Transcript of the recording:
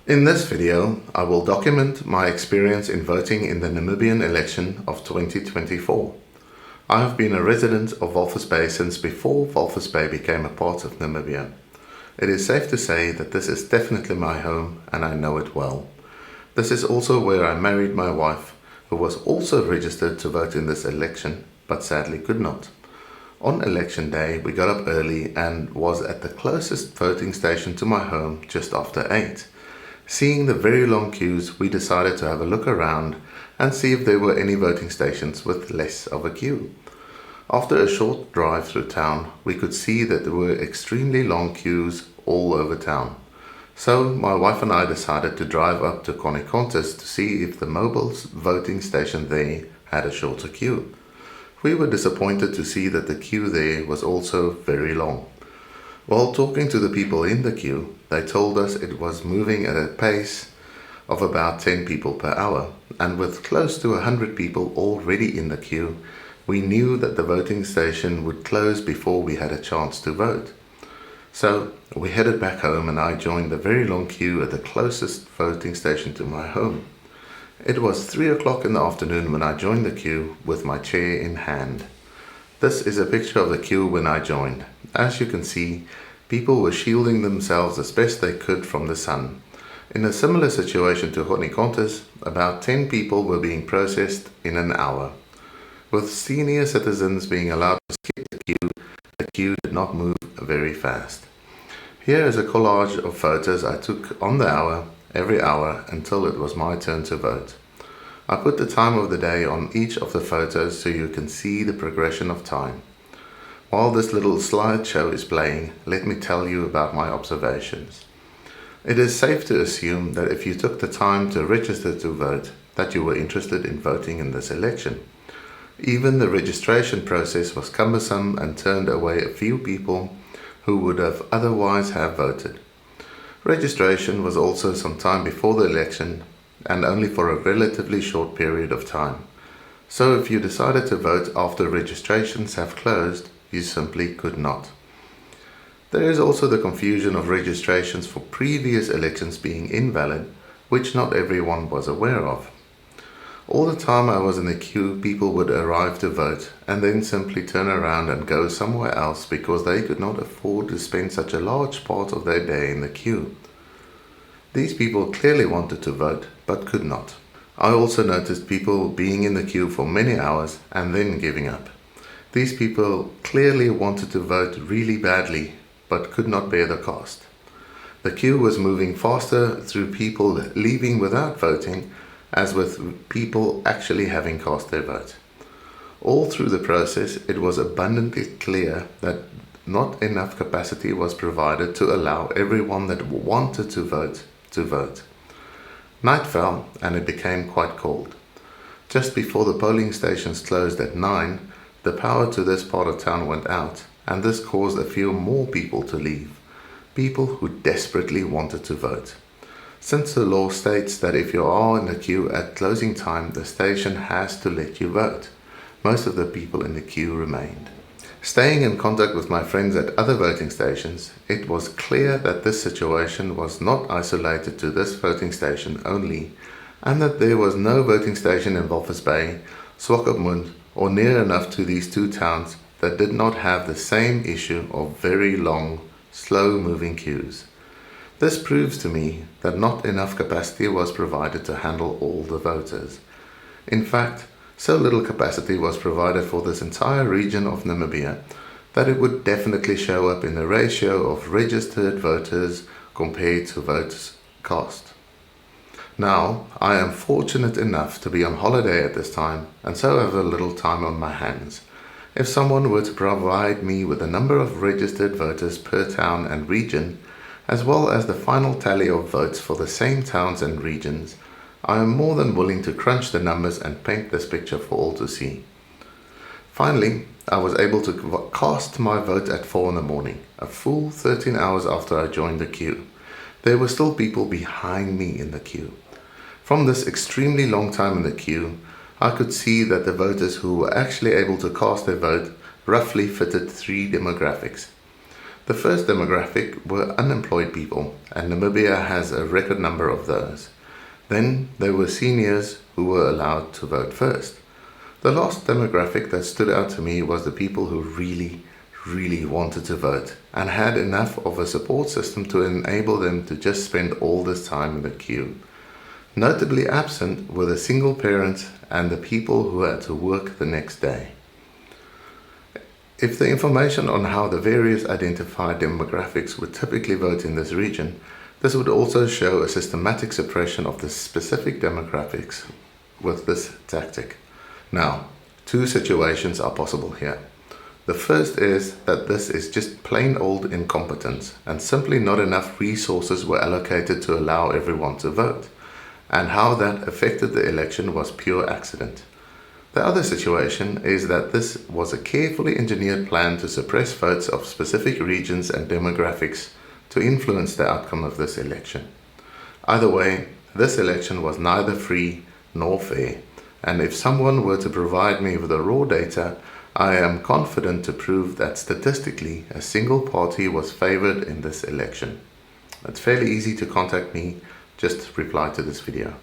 In this video, I will document my experience in voting in the Namibian election of 2024. I have been a resident of Walvis Bay since before Walvis Bay became a part of Namibia. It is safe to say that this is definitely my home and I know it well. This is also where I married my wife, who was also registered to vote in this election, but sadly could not. On election day, we got up early and was at the closest voting station to my home just after 8. Seeing the very long queues, we decided to have a look around and see if there were any voting stations with less of a queue. After a short drive through town, we could see that there were extremely long queues all over town. So my wife and I decided to drive up to Namibian to see if the mobile voting station there had a shorter queue. We were disappointed to see that the queue there was also very long. While talking to the people in the queue, they told us it was moving at a pace of about 10 people per hour, and with close to 100 people already in the queue, we knew that the voting station would close before we had a chance to vote. So we headed back home and I joined the very long queue at the closest voting station to my home. It was 3 o'clock in the afternoon when I joined the queue with my chair in hand. This is a picture of the queue when I joined. As you can see, people were shielding themselves as best they could from the sun. In a similar situation to Namibian, about 10 people were being processed in an hour. With senior citizens being allowed to skip the queue did not move very fast. Here is a collage of photos I took on the hour, every hour, until it was my turn to vote. I put the time of the day on each of the photos so you can see the progression of time. While this little slideshow is playing, let me tell you about my observations. It is safe to assume that if you took the time to register to vote, that you were interested in voting in this election. Even the registration process was cumbersome and turned away a few people who would have otherwise have voted. Registration was also some time before the election and only for a relatively short period of time. So if you decided to vote after registrations have closed, you simply could not. There is also the confusion of registrations for previous elections being invalid, which not everyone was aware of. All the time I was in the queue, people would arrive to vote and then simply turn around and go somewhere else because they could not afford to spend such a large part of their day in the queue. These people clearly wanted to vote, but could not. I also noticed people being in the queue for many hours and then giving up. These people clearly wanted to vote really badly, but could not bear the cost. The queue was moving faster through people leaving without voting as with people actually having cast their vote. All through the process, it was abundantly clear that not enough capacity was provided to allow everyone that wanted to vote to vote. Night fell and it became quite cold. Just before the polling stations closed at 9, the power to this part of town went out, and this caused a few more people to leave, people who desperately wanted to vote. Since the law states that if you are in the queue at closing time, the station has to let you vote, most of the people in the queue remained. Staying in contact with my friends at other voting stations, it was clear that this situation was not isolated to this voting station only, and that there was no voting station in Walvis Bay, Swakopmund, or near enough to these two towns that did not have the same issue of very long, slow-moving queues. This proves to me that not enough capacity was provided to handle all the voters. In fact, so little capacity was provided for this entire region of Namibia that it would definitely show up in the ratio of registered voters compared to votes cast. Now, I am fortunate enough to be on holiday at this time and so have a little time on my hands. If someone were to provide me with the number of registered voters per town and region, as well as the final tally of votes for the same towns and regions, I am more than willing to crunch the numbers and paint this picture for all to see. Finally, I was able to cast my vote at 4 in the morning, a full 13 hours after I joined the queue. There were still people behind me in the queue. From this extremely long time in the queue, I could see that the voters who were actually able to cast their vote roughly fitted 3 demographics. The first demographic were unemployed people, and Namibia has a record number of those. Then there were seniors who were allowed to vote first. The last demographic that stood out to me was the people who really wanted to vote and had enough of a support system to enable them to just spend all this time in the queue. Notably absent were the single parents and the people who had to work the next day. If the information on how the various identified demographics would typically vote in this region, this would also show a systematic suppression of the specific demographics with this tactic. Now, two situations are possible here. The first is that this is just plain old incompetence and simply not enough resources were allocated to allow everyone to vote, and how that affected the election was pure accident. The other situation is that this was a carefully engineered plan to suppress votes of specific regions and demographics to influence the outcome of this election. Either way, this election was neither free nor fair, and if someone were to provide me with the raw data, I am confident to prove that statistically a single party was favored in this election. It's fairly easy to contact me, just reply to this video.